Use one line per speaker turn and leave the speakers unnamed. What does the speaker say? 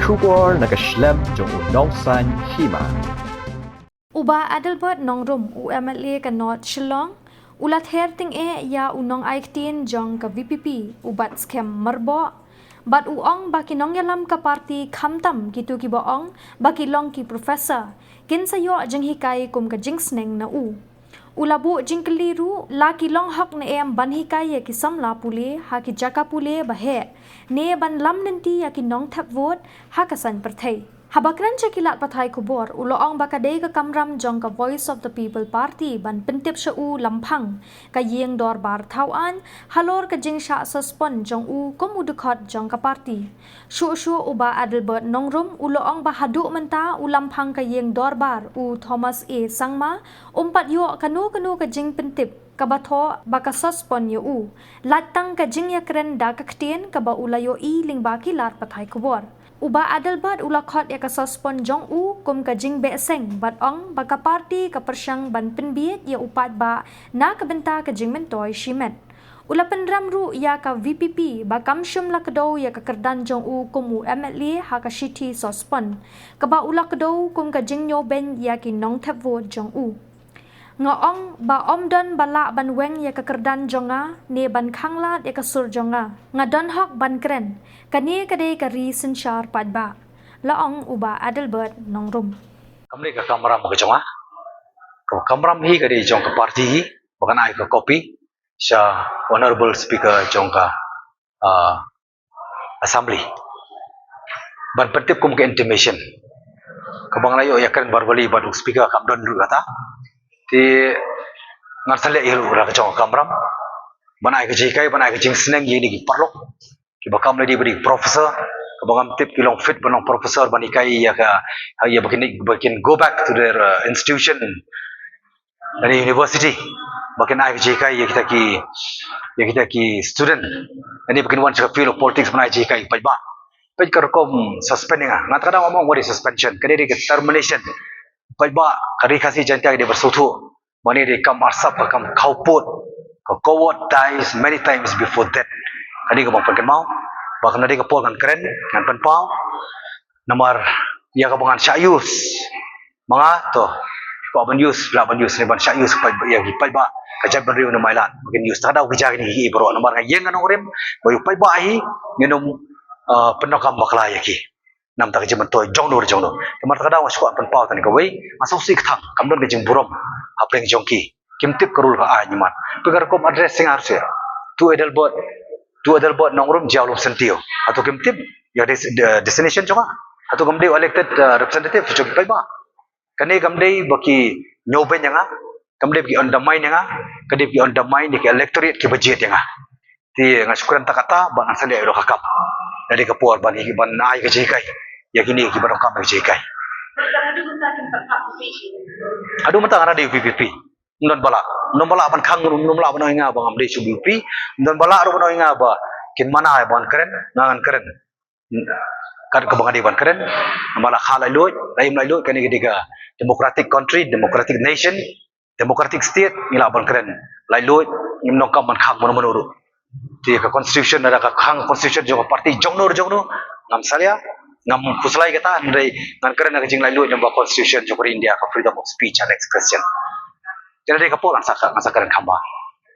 Shubor nakaslem jong nongsan Hima.
Uba Adelbert Nongrum UMLA ka North Shillong ulat herting ya unong aiktin jong ka VPP ubat scam merbo bat uong baki nongyalam ka parti khamtam gitu ki boong baki long ki professor kin sayo jeng hikai kum ka jingsneng na ulabu jingkeliru laki long hok na em ban hikai ya ki samla pule ha ki jaka pule bahe ne ban lam nanti ya ki nong thap vote ha kasan perthai habakran cekilat pathai kubor uloong bakadei ka Kamram Jong ka Voice of the People Party ban Pyntip shu lampang ka yeng dor bar thawan Halor ka Jingsospon Jong komu Dkhot Jong ka party shu uba Adelbert Nongrum uloong bahadu menta lampang ka yeng dor bar Thomas A Sangma umpat yo kanu ka jing Pyntip kabatho baka sospon yo latang ka jing yakren da kaktien ka ba ulayo ling baki lat pathai kubor uba Adelbert Dkhot ya ka sospon Jong kum ka jing be Seng bat ong baka parti ka persyang ban penbiet ya upat ba na kabenta ka jing mentoy shimet ulapan ramru ya ka VPP ba kamsyum la kado ya ka kerdan Jong kum MLA ha ka shiti sospon ka ba ula kado kum ka jing nyoben ya ki nong thapvo Jong ngaong ba omdon bala ban weng ya ka kerdan jonga ne ban khanglat ya ka sur jonga nga don hok ban kren kani kade ka ri sinchar padba laong uba Adelbert Nongrum
kamri ka Kamram ka jonga ko Kamram hi ka di jong ka party hi bakan ai ka copy sa honorable speaker jong ka assembly ban Pyntip kum ka intimation ka banglayo ya kren barbali badu speaker kam don dulu kata ti ngarsale ilu ra ka jong Kamram banai ka jikai banai ka jing sneng ye ni parlok ki bakam le di beri professor ka bangam tip ki long fit banong professor banikai ya ka ya bakin go back to their institution dari university bakin ai ka jikai ya kita ki student ani bakin wan sa field of politics banai jikai pajba paj ka kom suspending ngat kadang ngomong what is suspension kadi di termination pajba kari kasi jantai dia bersutu mani di kam arsap kam khauput ka coward dies many times before death kadi ka bang mau bahkan nadi ka pol kan keren kan penpau nomor ya ka bangan syayus mga to ko ban use la ban use ni ban syayus pa ya gi pa ba ka jab ban riu na mailat mungkin use ta daw gija ni bro nomor ngayeng kan orem bayu pa ba hi nginom penokam bakla ya ki nam ta jiman to jong no temar ta daw wasku pan pau tan ka wei masuk sik thang kam don gejing burom apeng jongki kimtip karul ka a nyimat pegar kom address sing harusnya tu Adelbert Nongrum jauh sentio atau kimtip ya destination cuma atau kamdei elected representative cuma paiba kani kamdei baki nyoben yang kamdei baki undermine yang kamdei baki undermine di electorate ki budget yang ti ngasukuran takata ban asale ro kakap dari kapur ban ai ke jikai ya kini ki ban kam ke jikai aduh mentang ada di VPP non bala ban khang non bala ban inga bang amde su VPP non bala ro ban inga ba kin mana ban keren ngan keren kan ke bang ban keren bala khala loy laim lai loy kani diga democratic country democratic nation democratic state ngila ban keren lai loy ngim nok kam ban khang mon monuru ti ka constitution ada ka khang constitution jo party jongno ngam salia ngam kuslai kata ndai ngan keren na jing lai loy nyamba constitution jo India ka freedom of speech and expression jadi ka polan saka keren khamba